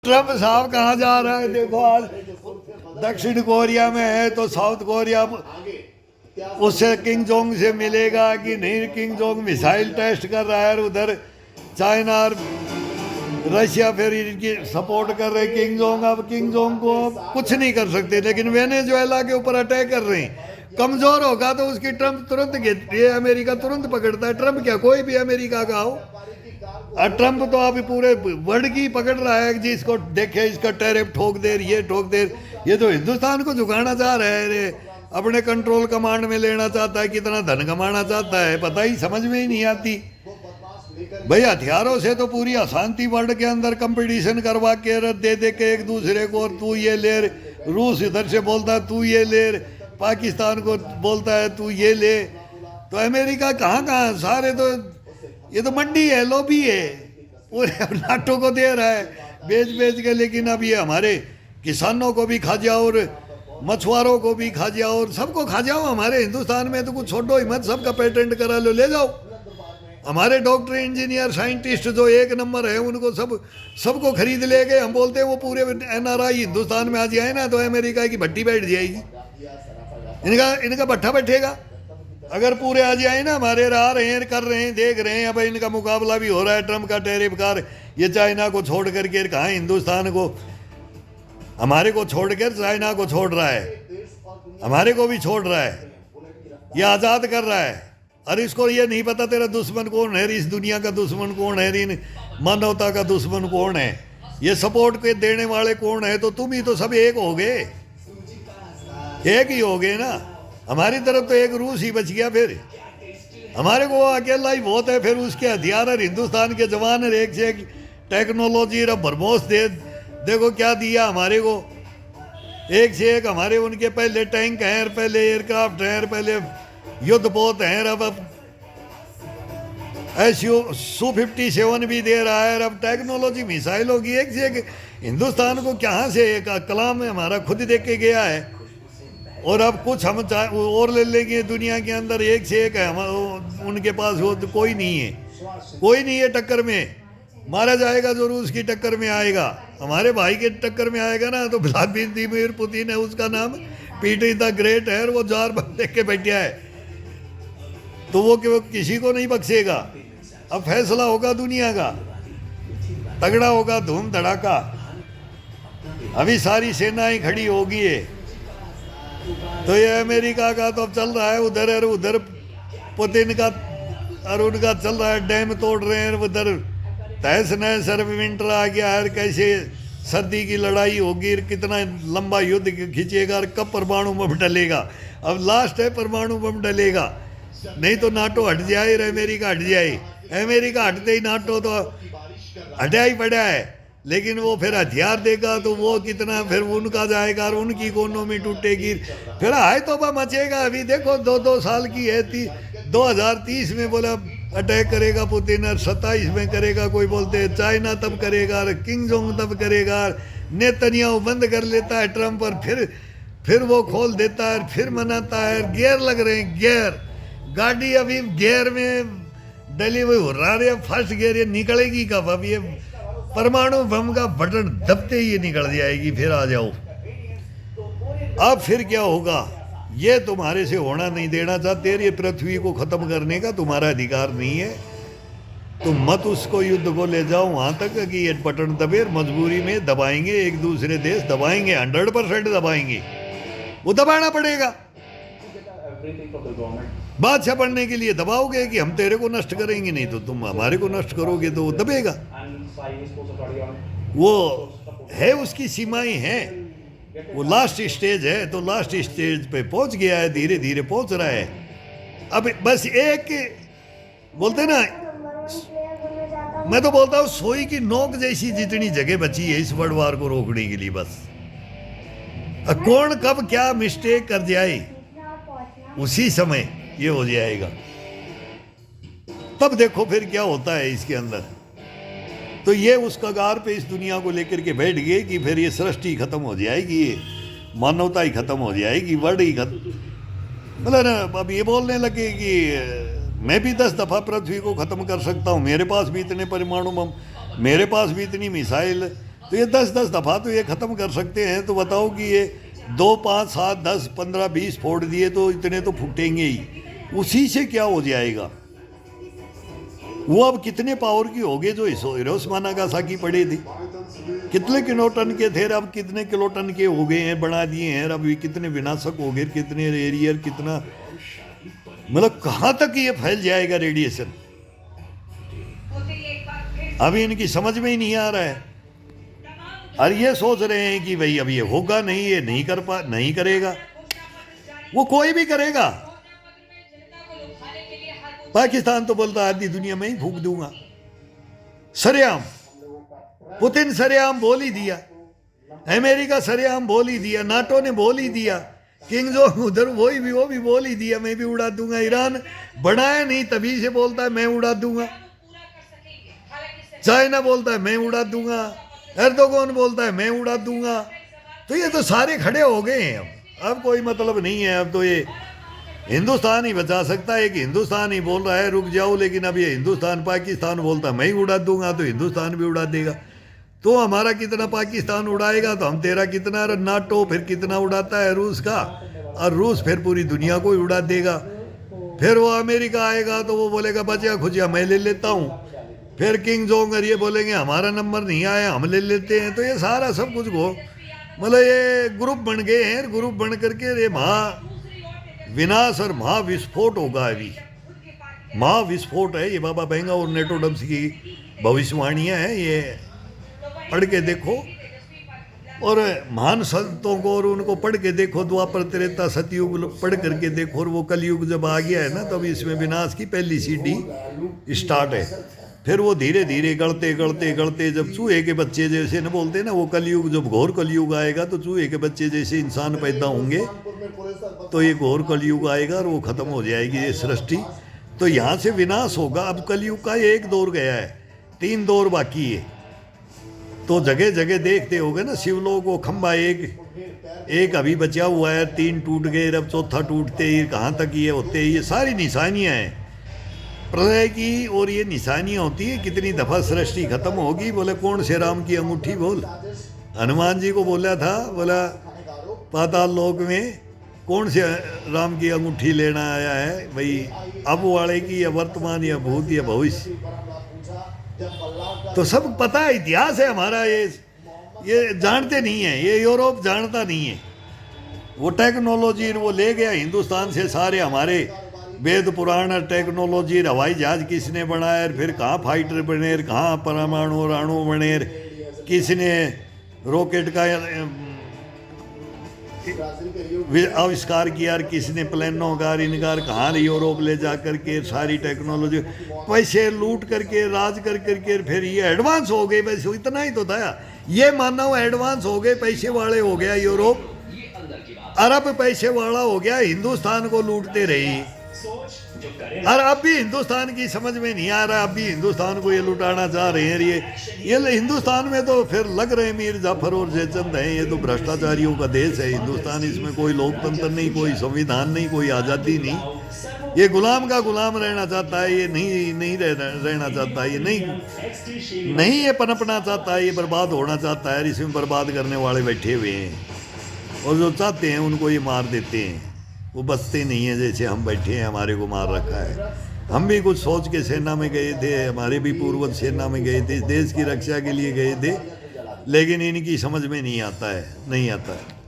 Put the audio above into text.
Trump साहब कहाँ जा रहा है? देखो आज दक्षिण कोरिया में है तो साउथ कोरिया उससे किंग जोंग से मिलेगा कि नहीं। किंग जोंग मिसाइल टेस्ट कर रहा है, उधर चाइना और रशिया फिर इनकी सपोर्ट कर रहे किंग जोंग। अब किंग जोंग को कुछ नहीं कर सकते, लेकिन वेनेजुएला के ऊपर अटैक कर रहे हैं। कमजोर होगा तो उसकी ट्रम्प तुरंत ये अमेरिका तुरंत पकड़ता है। ट्रम्प क्या, कोई भी अमेरिका का हो। और ट्रम्प तो अभी पूरे वर्ल्ड की पकड़ रहा है, जिसको देखे इसका टैरिफ ठोक दे, ये ठोक दे। ये तो हिंदुस्तान को झुकाना चाह रहा है रे, अपने कंट्रोल कमांड में लेना चाहता है, कितना धन कमाना चाहता है पता ही समझ में ही नहीं आती। भाई हथियारों से तो पूरी अशांति वर्ल्ड के अंदर कंपटीशन करवा के दे दे के एक दूसरे को, तू ये ले, रूस इधर से बोलता है तू ये ले, पाकिस्तान को बोलता है तू ये ले। तो अमेरिका कहाँ कहाँ सारे तो ये तो मंडी है, लॉबी है, पूरे नाटो को दे रहा है बेच बेच के। लेकिन अब ये हमारे किसानों को भी खा जाओ और मछुआरों को भी खा जाओ और सबको खा जाओ। हमारे हिंदुस्तान में तो कुछ छोड़ो ही मत, सबका पेटेंट करा लो, ले जाओ। हमारे डॉक्टर इंजीनियर साइंटिस्ट जो एक नंबर है उनको सबको खरीद ले गए। हम बोलते हैं वो पूरे NRI हिंदुस्तान में आ जाए ना तो अमेरिका की भट्टी बैठ जाएगी, इनका भट्ठा बैठेगा। अगर पूरे आ जाए ना, हमारे आ रहे हैं, कर रहे हैं, देख रहे हैं। अब इनका मुकाबला भी हो रहा है, ट्रम्प का टैरिफ कार, ये चाइना को छोड़ करके कहाँ हिंदुस्तान को, हमारे को छोड़कर चाइना को छोड़ रहा है, हमारे को भी छोड़ रहा है, ये आज़ाद कर रहा है। और इसको ये नहीं पता तेरा दुश्मन कौन है, इस दुनिया का दुश्मन कौन है, इन मानवता का दुश्मन कौन है, ये सपोर्ट के देने वाले कौन है। तो तुम ही तो सब एक हो गए, एक ही हो गए ना। हमारी तरफ तो एक रूस ही बच गया, फिर हमारे को अकेला ही बहुत है। फिर उसके हथियार और हिंदुस्तान के जवान एक से एक टेक्नोलॉजी और भरमोश देखो क्या दिया हमारे को, एक से एक। हमारे उनके पहले टैंक हैं, पहले एयरक्राफ्ट हैं, पहले युद्धपोत हैं, अब Su-57 भी दे रहा है। अब टेक्नोलॉजी मिसाइलों की एक से एक। हिंदुस्तान को कहाँ से एक कलाम हमारा खुद देख के गया है। और अब कुछ हम और ले लेंगे दुनिया के अंदर, एक से एक है उनके पास, वो तो कोई नहीं है, कोई नहीं है टक्कर में। मारा जाएगा जो रूस की टक्कर में आएगा, हमारे भाई के टक्कर में आएगा ना तो व्लादिमीर पुतिन है उसका नाम, पीटर द ग्रेट है, और वो जार बन देख के बैठा है। तो वो किसी को नहीं बख्शेगा। अब फैसला होगा दुनिया का, तगड़ा होगा, धूम धड़ाका। अभी सारी सेनाएं खड़ी होगी है। तो ये अमेरिका का तो चल रहा है उधर, और उधर पुतिन का और उनका चल रहा है, डैम तोड़ रहे हैं उधर। तहस नहस विंटर आ गया है, कैसे सर्दी की लड़ाई होगी, कितना लंबा युद्ध खींचेगा और कब परमाणु बम डलेगा। अब लास्ट है परमाणु बम डलेगा, नहीं तो नाटो हट जाए और अमेरिका हट जाए। अमेरिका हटते ही नाटो तो हटा ही पड़ा है, लेकिन वो फिर हथियार देगा तो वो कितना फिर उनका जाएगा और उनकी इकोनॉमी टूटेगी, फिर हाय तौबा मचेगा। अभी देखो 2-2 साल की है, 2030 में बोला अटैक करेगा पुतिन, और 27 में करेगा, कोई बोलते हैं चाइना तब करेगा, और किंग जोंग तब करेगा। नेतन्याहू बंद कर लेता है ट्रम्प, और फिर वो खोल देता है, फिर मनाता है। गियर लग रहे हैं, गियर, गाड़ी अभी गियर में डली हुई हो रहा है, फर्स्ट गियर ये निकलेगी कब? अब ये परमाणु बम का बटन दबते ही निकल जाएगी, फिर आ जाओ। अब फिर क्या होगा, ये तुम्हारे से होना नहीं देना चाहते। ये पृथ्वी को खत्म करने का तुम्हारा अधिकार नहीं है, तुम मत उसको युद्ध को ले जाओ वहां तक कि ये बटन दबे। मजबूरी में दबाएंगे, एक दूसरे देश दबाएंगे, 100% दबाएंगे, वो दबाना पड़ेगा। बादशाह बनने के लिए दबाओगे कि हम तेरे को नष्ट करेंगे, नहीं तो तुम हमारे को नष्ट करोगे, तो वो दबेगा। वो है, उसकी सीमाएं हैं, वो लास्ट स्टेज है, तो लास्ट स्टेज पे पहुंच गया है, धीरे धीरे पहुंच रहा है। अब बस एक बोलते ना, मैं तो बोलता हूँ सोई की नोक जैसी जितनी जगह बची है इस वर्ल्ड वार को रोकने के लिए। बस कौन कब क्या मिस्टेक कर जाए उसी समय ये हो जाएगा, तब देखो फिर क्या होता है इसके अंदर। तो ये उस कगार पे इस दुनिया को लेकर के बैठ गए कि फिर ये सृष्टि खत्म हो जाएगी, ये मानवता ही खत्म हो जाएगी, वर्ल्ड ही खत्म। मतलब ना अब ये बोलने लगे कि मैं भी 10 दफ़ा पृथ्वी को ख़त्म कर सकता हूँ, मेरे पास भी इतने परमाणु बम, मेरे पास भी इतनी मिसाइल, तो ये 10-10 दफ़ा तो ये ख़त्म कर सकते हैं। तो बताओ कि ये 2, 5, 7, 10, 15, 20 फोड़ दिए तो इतने तो फूटेंगे ही। उसी से क्या हो जाएगा? वो अब कितने पावर की हो गए जो हिरोशिमा नागासाकी पड़े थे? कितने किलो टन के थे, अब कितने किलो टन के हो गए हैं, बना दिए हैं। अब ये कितने विनाशक हो गए, कितने एरियर, कितना मतलब कहाँ तक ये फैल जाएगा रेडिएशन, अभी इनकी समझ में ही नहीं आ रहा है। और ये सोच रहे हैं कि भाई अब ये होगा नहीं, ये नहीं करेगा। वो कोई भी करेगा। पाकिस्तान तो बोलता आधी दुनिया में ही फूंक दूंगा, सरेआम। पुतिन सरेआम बोल ही दिया, अमेरिका सरेआम बोल ही दिया, नाटो ने बोल ही दिया, किंग जोंग उधर वो भी बोल ही दिया मैं भी उड़ा दूंगा। ईरान बनाया नहीं तभी से बोलता है मैं उड़ा दूंगा। चाइना बोलता है मैं उड़ा दूंगा, एर्दोगन बोलता है मैं उड़ा दूंगा। तो ये तो सारे खड़े हो गए हैं। अब कोई मतलब नहीं है। अब तो ये हिंदुस्तान ही बचा सकता है कि हिंदुस्तान ही बोल रहा है रुक जाओ, लेकिन अब ये हिंदुस्तान पाकिस्तान बोलता है मैं ही उड़ा दूंगा, तो हिंदुस्तान भी उड़ा देगा। तो हमारा कितना पाकिस्तान उड़ाएगा तो हम तेरा कितना, नाटो फिर कितना उड़ाता है रूस का, और रूस फिर पूरी दुनिया को ही उड़ा देगा। फिर वो अमेरिका आएगा तो वो बोलेगा बचा खुचिया मैं ले लेता हूँ। फिर किंग जोंग ये बोलेंगे हमारा नंबर नहीं आया हम ले लेते हैं। तो ये सारा सब कुछ को मतलब ये ग्रुप बन गए हैं। ग्रुप बन करके ये विनाश और महाविस्फोट होगा। अभी महाविस्फोट है ये। बाबा बेंगा और नेटोडम्स की भविष्यवाणियाँ हैं, ये पढ़ के देखो। और महान संतों को और उनको पढ़ के देखो। द्वापर त्रेता सतयुग पढ़ करके देखो। और वो कलयुग जब आ गया है ना, तब इसमें विनाश की पहली सीढ़ी स्टार्ट है। फिर वो धीरे धीरे गढ़ते गढ़ते गढ़ते जब चूहे के बच्चे जैसे न बोलते हैं ना, वो कलयुग जब घोर कलयुग आएगा तो चूहे के बच्चे जैसे इंसान पैदा होंगे, तो ये घोर कलयुग आएगा और वो ख़त्म हो जाएगी ये सृष्टि। तो यहाँ से विनाश होगा। अब कलयुग का एक दौर गया है, 3 दौर बाकी है। तो जगह जगह देखते होगे ना, शिवलोक को खंबा एक अभी बचा हुआ है, 3 टूट गए, अब चौथा टूटते ही कहाँ तक ये होते। ये सारी निशानियाँ हैं प्रलय की, और ये निशानियाँ होती है कितनी दफ़ा सृष्टि खत्म होगी। बोले कौन से राम की अंगूठी बोल, हनुमान जी को बोला था, बोला पाताल लोक में कौन से राम की अंगूठी लेना आया है भाई, अब वाले की या वर्तमान या भूत या भविष्य। तो सब पता है, इतिहास है हमारा। ये जानते नहीं है, ये यूरोप जानता नहीं है। वो टेक्नोलॉजी वो ले गया हिंदुस्तान से सारे हमारे वेद पुराण टेक्नोलॉजी। हवाई जहाज किसने बनाया, फिर कहाँ फाइटर बने, कहाँ परमाणु राणु बने, किसने रॉकेट का आविष्कार किया, किसने प्लेनों का इनकार, कहाँ यूरोप ले जा करके सारी टेक्नोलॉजी पैसे लूट करके राज कर करके फिर ये एडवांस हो गए। वैसे इतना ही तो था, ये मानव एडवांस हो गए, पैसे वाले हो गया यूरोप, अरब पैसे वाला हो गया, हिंदुस्तान को लूटते रही। और अब भी हिंदुस्तान की समझ में नहीं आ रहा, अब भी हिंदुस्तान को ये लुटाना चाह रहे हैं। ये हिंदुस्तान में तो फिर लग रहे मीर जाफर और जयचंद हैं, ये तो भ्रष्टाचारियों का देश है हिंदुस्तान। इसमें कोई लोकतंत्र नहीं, कोई संविधान नहीं, कोई आज़ादी नहीं। ये गुलाम का गुलाम रहना चाहता है, ये नहीं रहना चाहता, ये नहीं ये पनपना चाहता है, ये बर्बाद होना चाहता है। इसमें बर्बाद करने वाले बैठे हुए हैं, और जो चाहते हैं उनको ये मार देते हैं। वो बचते नहीं है, जैसे हम बैठे हैं हमारे को मार रखा है। हम भी कुछ सोच के सेना में गए थे, हमारे भी पूर्वज सेना में गए थे, देश की रक्षा के लिए गए थे, लेकिन इनकी समझ में नहीं आता है।